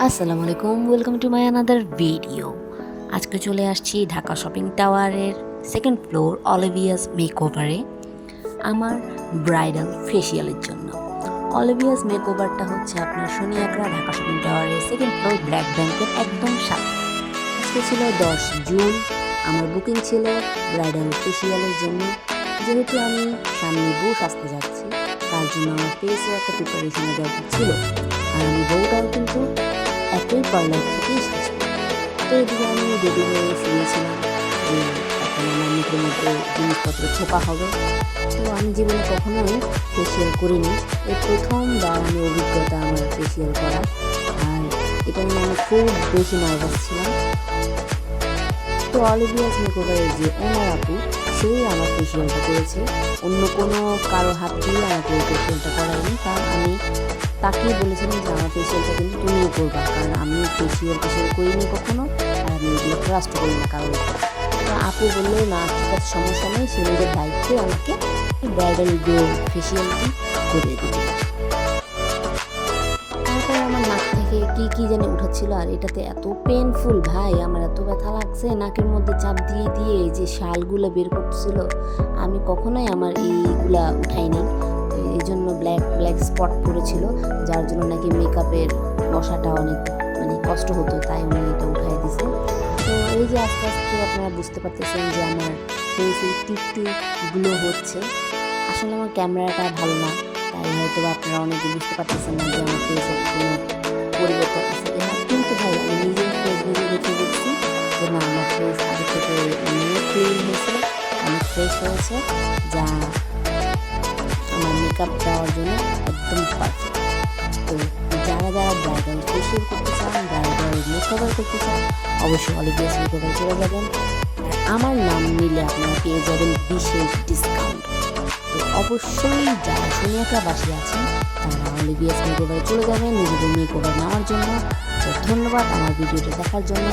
আসসালামু আলাইকুম, welcome to my another video. আজকে চলে আসছি ঢাকা শপিং টাওয়ারের সেকেন্ড ফ্লোর অলিভিয়াস মেকওভারে আমার ব্রাইডাল ফেসিয়ালের জন্য। অলিভিয়াস মেকওভারটা হচ্ছে আপনার শনি আকরা ঢাকা শপিং টাওয়ারের সেকেন্ড ফ্লোর ব্ল্যাক ব্যাংকের একদম সাথে। আজকে ছিল 10 জুন। আমার বুকিং ছিল ব্রাইডাল ফেসিয়ালের জন্য। যেহেতু আমি সামনে বউ সাজতে যাচ্ছি, তার জন্য আমার ফেসে একটা প্রিপারেশনের দরকার ছিল। আর আমি বউটাও কিন্তু একই পার্লার থেকে এসেছি। তো এদিকে আমি রেডি হয়ে শুনেছিলাম যে এখন আমার মুখের মধ্যে জিনিসপত্র ছোপা হবে। তো আমি জীবনে কখনোই ফেসিয়াল করিনি, এই প্রথমবার আমি অভিজ্ঞতা আমার ফেসিয়াল করা। আর এটা নিয়ে আমি খুব বেশি নার্ভাস ছিলাম। তো অলিভিয়াস মেকওভারের যে ওনার আপু, সেই আমার ফেসিয়ালটা করেছে। অন্য কোনো কারো হাত দিয়ে আমাকে এই ফেসিয়ালটা করায়নি, কারণ আমি তাকেই বলেছিলাম যে আমার ফেসিয়ালটা কিন্তু তুমিই করবা, কারণ আমি ফেসিয়াল করিনি কখনো, আর আমি এগুলো ট্রাস্ট করি না কারোর উপর। তো আপু বললো না ঠিক আছে, সমস্যা নেই, সে নিজের দায়িত্বে আমাকে ব্রাইডাল গ্লো ফেসিয়ালটি করিয়ে দেবে। তারপরে আমার নাক থেকে কি যেন উঠাচ্ছিল, আর এটাতে এত পেনফুল ভাই, আমার এত ব্যথা লাগছে নাকের মধ্যে চাপ দিয়ে দিয়ে যে শালগুলো বের করতেছিল। আমি কখনোই আমার এইগুলা উঠাইনি, তো এই জন্য ব্ল্যাক স্পট পড়েছিল, যার জন্য নাকি মেকআপের বসাটা অনেক কষ্ট হতো, তাই উনি এটা উঠাই দিছে। তো এই যে আস্তে আস্তে আপনারা বুঝতে পারতেছেন যে আমার ফেসে টিপটি গ্লো হচ্ছে। আসলে আমার ক্যামেরাটা ভালো না, তাই হয়তো আপনারা অনেকে বুঝতে পারতেছেন না যে আমার ফেসের কোনো পরিবর্তন আছে কিনা। কিন্তু ভাই আমি নিজের ফেস দেখে দেখছি যে না, আমার ফেস আগে থেকে অনেক ক্লিন হয়েছে, অনেক ফ্রেশ হয়েছে, যা আমার মেকআপ দেওয়ার জন্য একদম পারফেক্ট। তো যারা ব্রাইডাল ফেসিয়াল করতে চান, ব্রাইডাল মেকওভার করতে চান, অবশ্যই অলিভিয়াস মেকওভার চলে যাবেন। আমার নাম নিলে আপনারা পেয়ে যাবেন বিশেষ ডিসকাউন্ট। তো অবশ্যই যারা শনিয়াকাবাসী আছেন, তারা অলিভিয়াস মেকওভারে চলে যাবেন নিজেদের মেকওভার নেওয়ার জন্য। তো ধন্যবাদ আমার ভিডিওটা দেখার জন্য।